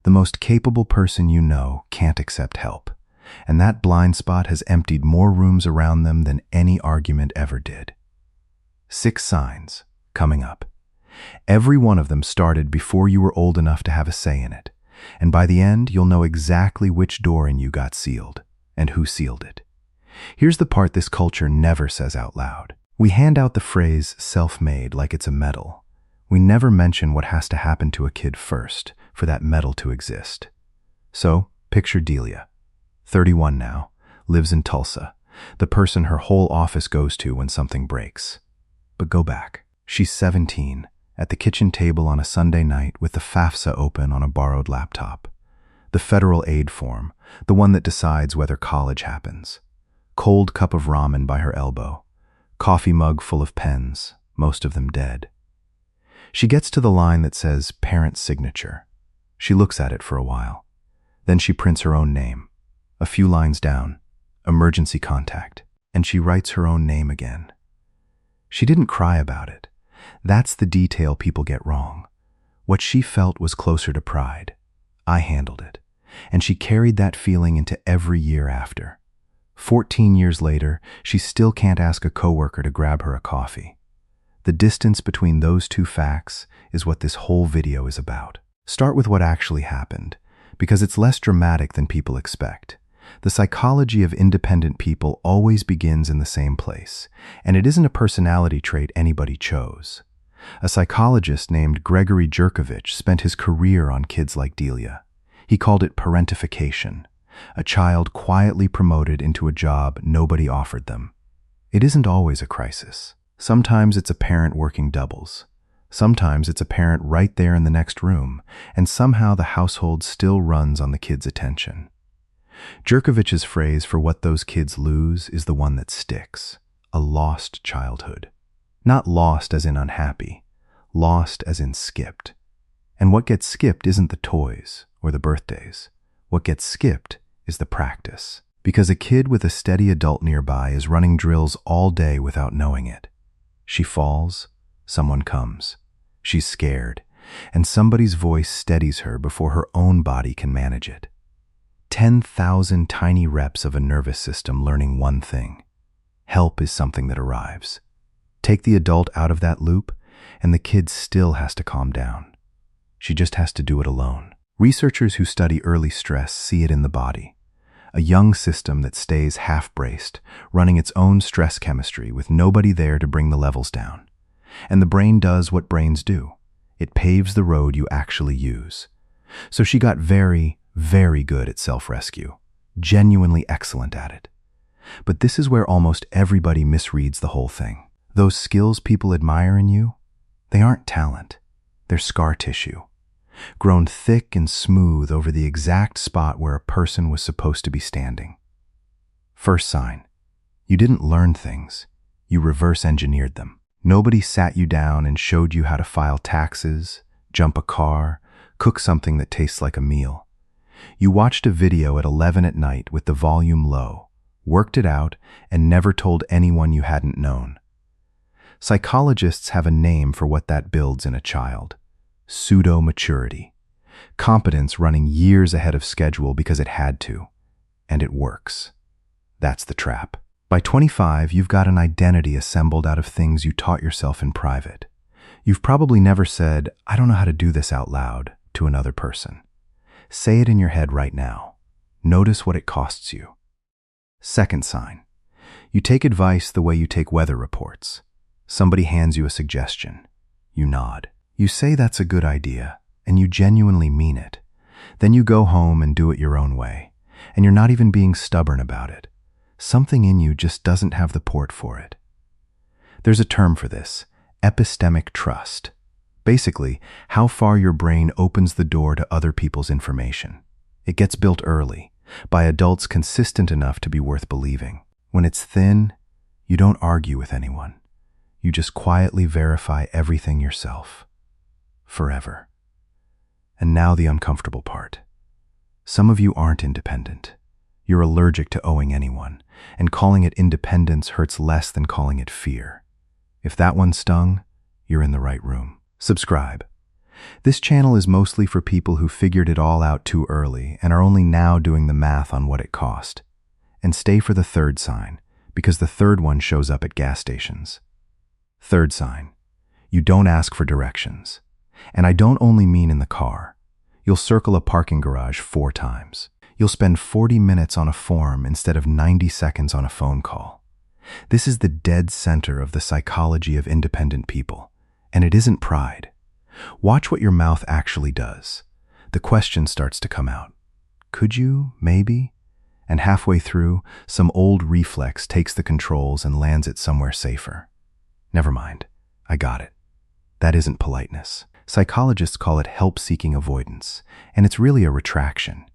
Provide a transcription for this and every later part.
The most capable person you know can't accept help, and that blind spot has emptied more rooms around them than any argument ever did. 6 signs, coming up. Every one of them started before you were old enough to have a say in it, and by the end, you'll know exactly which door in you got sealed, and who sealed it. Here's the part this culture never says out loud. We hand out the phrase self-made like it's a medal. We never mention what has to happen to a kid first for that medal to exist. So, picture Delia, 31 now, lives in Tulsa, the person her whole office goes to when something breaks. But go back. She's 17, at the kitchen table on a Sunday night with the FAFSA open on a borrowed laptop. The federal aid form, the one that decides whether college happens. Cold cup of ramen by her elbow. Coffee mug full of pens, most of them dead. She gets to the line that says parent's signature. She looks at it for a while. Then she prints her own name. A few lines down, emergency contact, and she writes her own name again. She didn't cry about it. That's the detail people get wrong. What she felt was closer to pride. I handled it, and she carried that feeling into every year after. 14 years later, she still can't ask a coworker to grab her a coffee. The distance between those two facts is what this whole video is about. Start with what actually happened, because it's less dramatic than people expect. The psychology of independent people always begins in the same place, and it isn't a personality trait anybody chose. A psychologist named Gregory Jurkovic spent his career on kids like Delia. He called it parentification, a child quietly promoted into a job nobody offered them. It isn't always a crisis. Sometimes it's a parent working doubles. Sometimes it's a parent right there in the next room, and somehow the household still runs on the kid's attention. Jurkovic's phrase for what those kids lose is the one that sticks: a lost childhood. Not lost as in unhappy, lost as in skipped. And what gets skipped isn't the toys or the birthdays. What gets skipped is the practice. Because a kid with a steady adult nearby is running drills all day without knowing it. She falls, someone comes. She's scared, and somebody's voice steadies her before her own body can manage it. 10,000 tiny reps of a nervous system learning one thing: help is something that arrives. Take the adult out of that loop, and the kid still has to calm down. She just has to do it alone. Researchers who study early stress see it in the body. A young system that stays half-braced, running its own stress chemistry with nobody there to bring the levels down. And the brain does what brains do. It paves the road you actually use. So she got very, very good at self-rescue, genuinely excellent at it. But this is where almost everybody misreads the whole thing. Those skills people admire in you, they aren't talent. They're scar tissue, grown thick and smooth over the exact spot where a person was supposed to be standing. First sign: you didn't learn things, you reverse engineered them. Nobody sat you down and showed you how to file taxes, jump a car, cook something that tastes like a meal. You watched a video at 11 at night with the volume low, worked it out, and never told anyone you hadn't known. Psychologists have a name for what that builds in a child: pseudo-maturity. Competence running years ahead of schedule because it had to. And it works. That's the trap. By 25, you've got an identity assembled out of things you taught yourself in private. You've probably never said, "I don't know how to do this out loud," to another person. Say it in your head right now. Notice what it costs you. Second sign: you take advice the way you take weather reports. Somebody hands you a suggestion. You nod. You say that's a good idea, and you genuinely mean it. Then you go home and do it your own way, and you're not even being stubborn about it. Something in you just doesn't have the port for it. There's a term for this: epistemic trust. Basically, how far your brain opens the door to other people's information. It gets built early, by adults consistent enough to be worth believing. When it's thin, you don't argue with anyone. You just quietly verify everything yourself. Forever. And now the uncomfortable part. Some of you aren't independent. You're allergic to owing anyone, and calling it independence hurts less than calling it fear. If that one stung, you're in the right room. Subscribe. This channel is mostly for people who figured it all out too early and are only now doing the math on what it cost. And stay for the third sign, because the third one shows up at gas stations. Third sign, you don't ask for directions. And I don't only mean in the car. You'll circle a parking garage 4 times. You'll spend 40 minutes on a form instead of 90 seconds on a phone call. This is the dead center of the psychology of independent people, and it isn't pride. Watch what your mouth actually does. The question starts to come out. Could you? Maybe? And halfway through, some old reflex takes the controls and lands it somewhere safer. Never mind. I got it. That isn't politeness. Psychologists call it help-seeking avoidance, and it's really a retraction.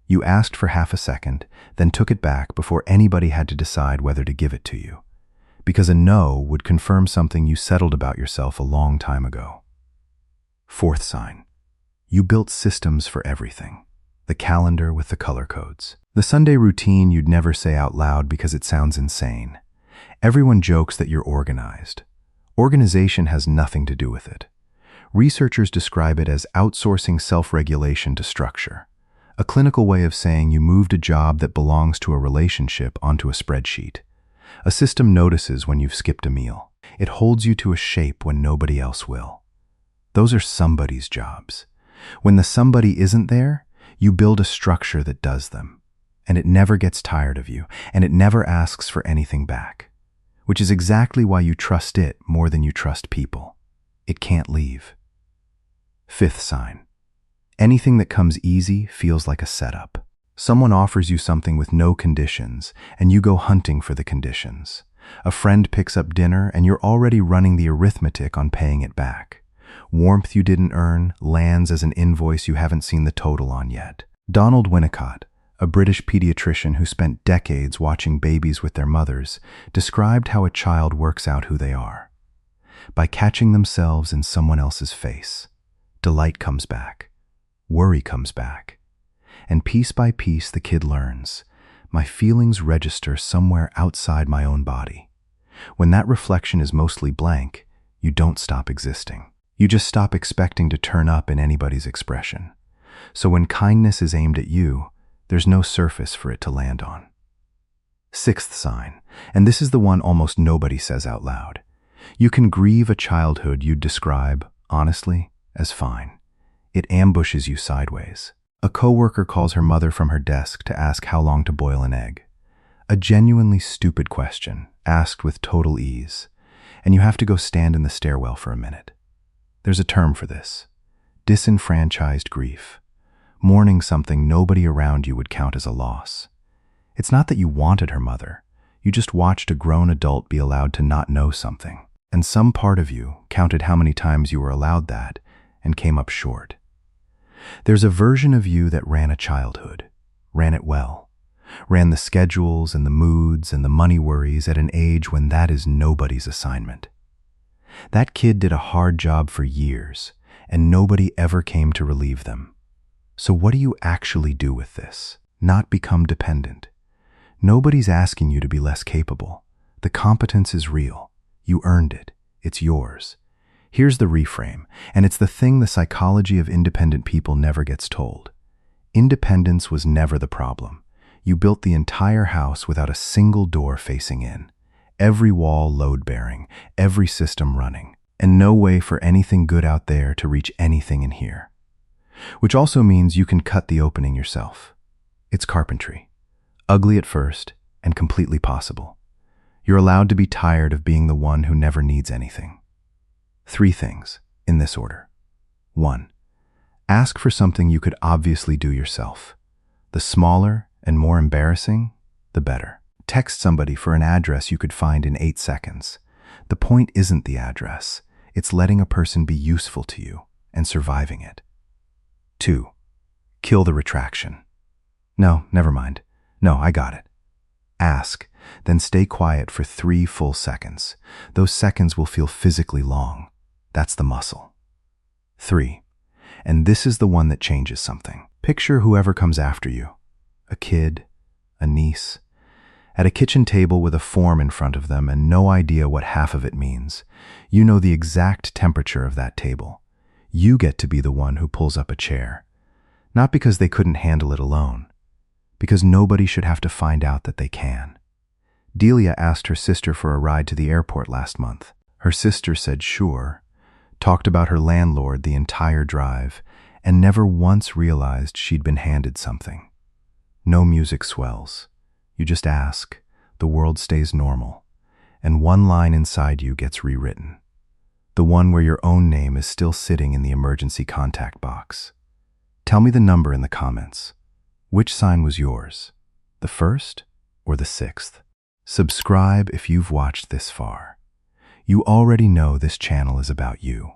You asked for half a second, then took it back before anybody had to decide whether to give it to you. Because a no would confirm something you settled about yourself a long time ago. Fourth sign. You built systems for everything. The calendar with the color codes. The Sunday routine you'd never say out loud because it sounds insane. Everyone jokes that you're organized. Organization has nothing to do with it. Researchers describe it as outsourcing self-regulation to structure, a clinical way of saying you moved a job that belongs to a relationship onto a spreadsheet. A system notices when you've skipped a meal. It holds you to a shape when nobody else will. Those are somebody's jobs. When the somebody isn't there, you build a structure that does them. And it never gets tired of you, and it never asks for anything back. Which is exactly why you trust it more than you trust people. It can't leave. Fifth sign. Anything that comes easy feels like a setup. Someone offers you something with no conditions, and you go hunting for the conditions. A friend picks up dinner, and you're already running the arithmetic on paying it back. Warmth you didn't earn lands as an invoice you haven't seen the total on yet. Donald Winnicott, a British pediatrician who spent decades watching babies with their mothers, described how a child works out who they are. By catching themselves in someone else's face. Delight comes back. Worry comes back. And piece by piece the kid learns, my feelings register somewhere outside my own body. When that reflection is mostly blank, you don't stop existing. You just stop expecting to turn up in anybody's expression. So when kindness is aimed at you, there's no surface for it to land on. Sixth sign, and this is the one almost nobody says out loud. You can grieve a childhood you'd describe, honestly, as fine. It ambushes you sideways. A coworker calls her mother from her desk to ask how long to boil an egg. A genuinely stupid question, asked with total ease, and you have to go stand in the stairwell for a minute. There's a term for this. Disenfranchised grief. Mourning something nobody around you would count as a loss. It's not that you wanted her mother. You just watched a grown adult be allowed to not know something. And some part of you counted how many times you were allowed that and came up short. There's a version of you that ran a childhood, ran it well, ran the schedules and the moods and the money worries at an age when that is nobody's assignment. That kid did a hard job for years, and nobody ever came to relieve them. So what do you actually do with this? Not become dependent. Nobody's asking you to be less capable. The competence is real. You earned it. It's yours. Here's the reframe, and it's the thing the psychology of independent people never gets told. Independence was never the problem. You built the entire house without a single door facing in. Every wall load-bearing, every system running, and no way for anything good out there to reach anything in here. Which also means you can cut the opening yourself. It's carpentry. Ugly at first, and completely possible. You're allowed to be tired of being the one who never needs anything. 3 things, in this order. 1. Ask for something you could obviously do yourself. The smaller and more embarrassing, the better. Text somebody for an address you could find in 8 seconds. The point isn't the address. It's letting a person be useful to you and surviving it. 2. Kill the retraction. No, never mind. No, I got it. Ask, then stay quiet for 3 full seconds. Those seconds will feel physically long. That's the muscle. 3. And this is the one that changes something. Picture whoever comes after you. A kid, a niece. At a kitchen table with a form in front of them and no idea what half of it means. You know the exact temperature of that table. You get to be the one who pulls up a chair. Not because they couldn't handle it alone, because nobody should have to find out that they can. Delia asked her sister for a ride to the airport last month. Her sister said sure, talked about her landlord the entire drive, and never once realized she'd been handed something. No music swells. You just ask, the world stays normal, and one line inside you gets rewritten. The one where your own name is still sitting in the emergency contact box. Tell me the number in the comments. Which sign was yours? The first or the sixth? Subscribe if you've watched this far. You already know this channel is about you.